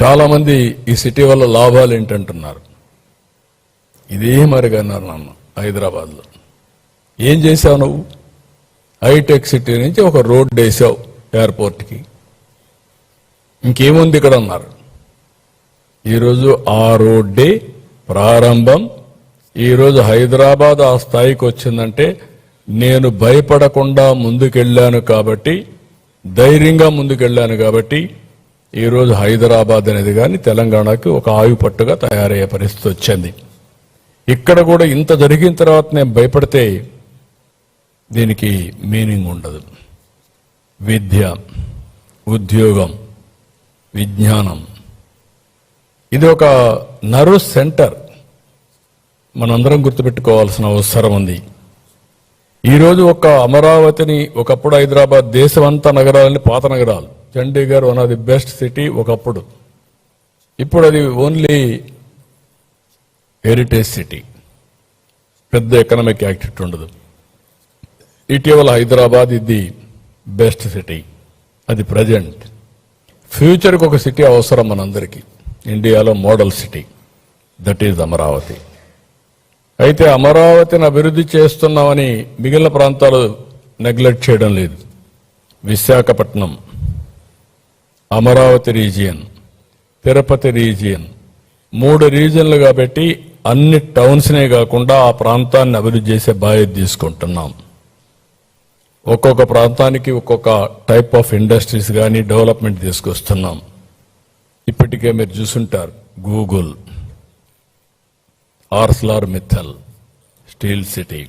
చాలామంది ఈ సిటీ వల్ల లాభాలు ఏంటంటున్నారు. ఇదే మరిగన్నారు నన్ను హైదరాబాద్లో. ఏం చేశావు నువ్వు? హైటెక్ సిటీ నుంచి ఒక రోడ్డు వేసావు ఎయిర్పోర్ట్కి, ఇంకేముంది ఇక్కడ అన్నారు. ఈరోజు ఆ రోడ్డే ప్రారంభం. ఈరోజు హైదరాబాద్ ఆ స్థాయికి వచ్చిందంటే నేను భయపడకుండా ముందుకెళ్ళాను కాబట్టి, ధైర్యంగా ముందుకెళ్ళాను కాబట్టి ఈరోజు హైదరాబాద్ అనేది కానీ తెలంగాణకి ఒక ఆయుపట్టుగా తయారయ్యే పరిస్థితి వచ్చింది. ఇక్కడ కూడా ఇంత జరిగిన తర్వాత నేను భయపడితే దీనికి మీనింగ్ ఉండదు. విద్య, ఉద్యోగం, విజ్ఞానం, ఇది ఒక నర్వ్ సెంటర్. మనందరం గుర్తుపెట్టుకోవాల్సిన అవసరం ఉంది. ఈరోజు ఒక అమరావతిని, ఒకప్పుడు హైదరాబాద్ దేశమంతా నగరాలని పాత నగరాలు, Chandigarh one of the best city ఒకప్పుడు. ఇప్పుడు అది ఓన్లీ హెరిటేజ్ సిటీ, పెద్ద ఎకనామిక్ యాక్టివిటీ ఉండదు. ఇటీవల హైదరాబాద్ ఇది బెస్ట్ సిటీ, అది ప్రజెంట్. ఫ్యూచర్కి ఒక సిటీ అవసరం మనందరికీ. ఇండియాలో model city, that is Amaravati. అయితే అమరావతిని అభివృద్ధి చేస్తున్నామని మిగిలిన ప్రాంతాలు నెగ్లెక్ట్ చేయడం లేదు. విశాఖపట్నం, అమరావతి రీజియన్, తిరుపతి రీజియన్, 3 రీజియన్లు కాబట్టి అన్ని టౌన్స్నే కాకుండా ఆ ప్రాంతాన్ని అభివృద్ధి చేసే బాధ్యత తీసుకుంటున్నాం. ఒక్కొక్క ప్రాంతానికి ఒక్కొక్క టైప్ ఆఫ్ ఇండస్ట్రీస్ కానీ డెవలప్మెంట్ తీసుకొస్తున్నాం. ఇప్పటికే మీరు చూసుంటారు, Google, Arcelor Mittal steel city,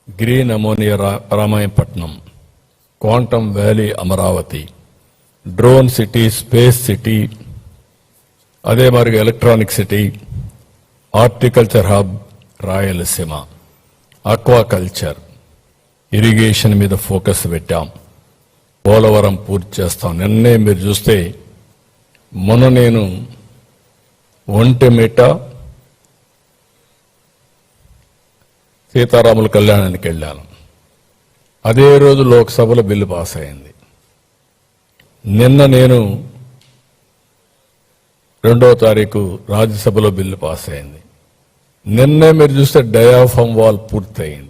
green ammonia Ramayapatnam, quantum valley Amaravati, drone city, space city, అదే మరి electronic city, horticulture hub Rayalaseema, aquaculture, irrigation మీద ఫోకస్ పెట్టాం. పోలవరం పూర్తి చేస్తాం. నిన్నే మీరు చూస్తే మొన్న నేను ఒంటెమిట సీతారాముల కళ్యాణానికి వెళ్ళాను. అదే రోజు లోక్సభలో బిల్లు పాస్ అయింది. నిన్న నేను 2వ తారీఖు రాజ్యసభలో బిల్లు పాస్ అయింది. నిన్నే మీరు చూస్తే డయాఫామ్ వాల్ పూర్తయింది.